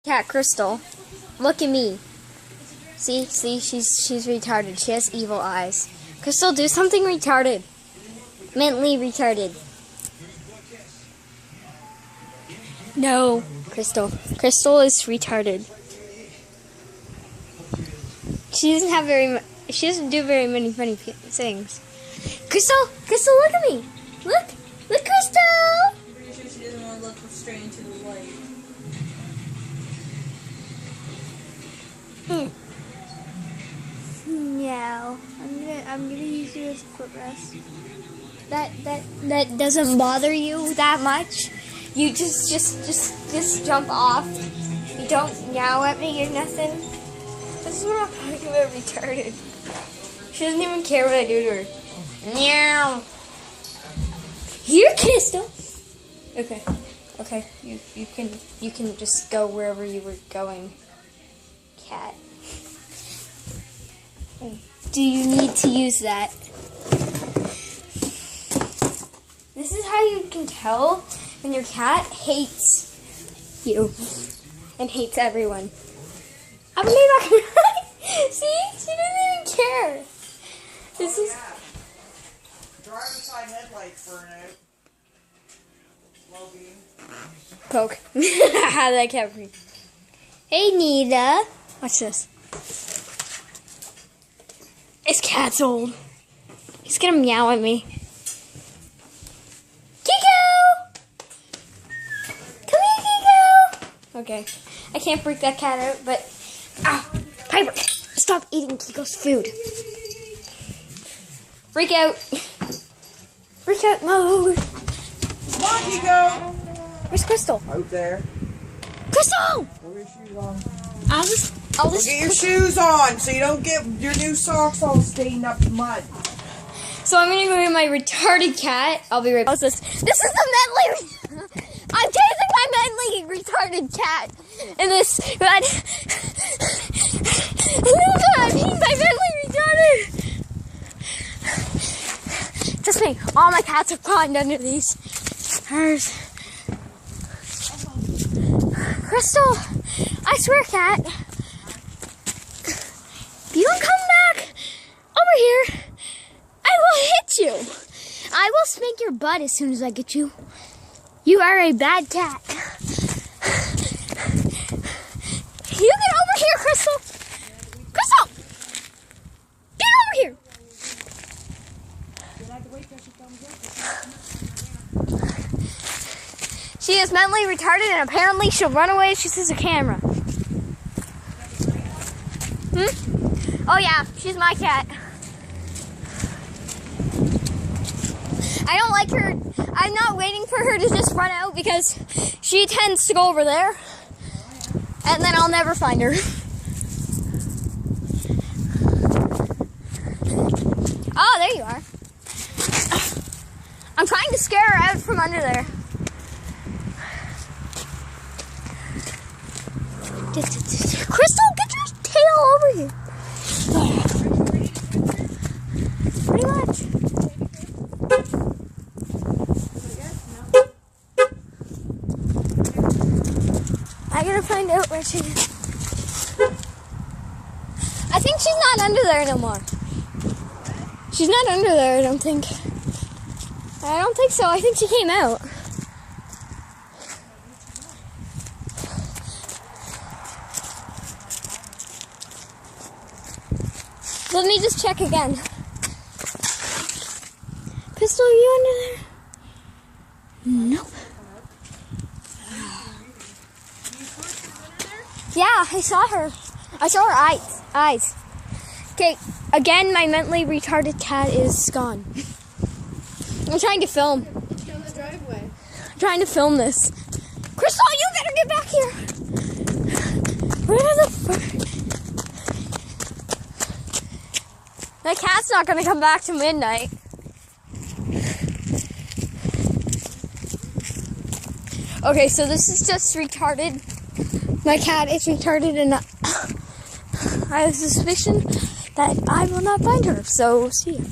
Cat Crystal, look at me. See, she's retarded. She has evil eyes. Crystal, do something retarded. Mentally retarded. No, Crystal. Crystal is retarded. She doesn't have she doesn't do very many funny things. Crystal, look at me. Look, Crystal. I'm pretty sure she doesn't want to look straight into the light. No, I'm gonna use you as a footrest. That doesn't bother you that much. You just jump off. You don't meow at me or nothing. This is what I'm talking about retarded. She doesn't even care what I do to her. Meow. Here, Crystal. Okay. You can just go wherever you were going, cat. Do you need to use that? This is how you can tell when your cat hates you and hates everyone. I'm not gonna see? She doesn't even care. This is driver's side headlights burn out. Low beam. Coke. How did I cat free? Hey Nita. Watch this. This cat's old. He's gonna meow at me. Kiko! Come here, Kiko! Okay. I can't freak that cat out, but... Ah! Piper! Stop eating Kiko's food. Freak out. Freak out mode. Come on, Kiko! Where's Crystal? Out there. Crystal! Put your shoes on. I'll just Get your shoes on so you don't get your new socks all stained up in mud. So I'm gonna go get my retarded cat. I'll be right back. This is the mentally. I'm chasing my mentally retarded cat. And this. But you know what I mean by mentally retarded? Just me. All my cats have climbed under these. Hers. Crystal, I swear, cat. If you don't come back over here, I will hit you. I will spank your butt as soon as I get you. You are a bad cat. You get over here, Crystal. Crystal! Get over here. She is mentally retarded and apparently she'll run away if she sees a camera. Oh yeah, she's my cat. I don't like her. I'm not waiting for her to just run out because she tends to go over there. And then I'll never find her. Oh, there you are. I'm trying to scare her out from under there. Crystal, get your tail over here. Pretty much. I gotta find out where she is. I think she's not under there no more. She's not under there, I don't think. I don't think so. I think she came out. Let me just check again. Pistol, are you under there? Nope. Yeah, I saw her. I saw her eyes. Okay, again, my mentally retarded cat is gone. I'm trying to film. Down the driveway. I'm trying to film this. Crystal, you better get back here. Where the fuck? The cat's not gonna come back to midnight. Okay, so this is just retarded. My cat is retarded and I have a suspicion that I will not find her, so see ya.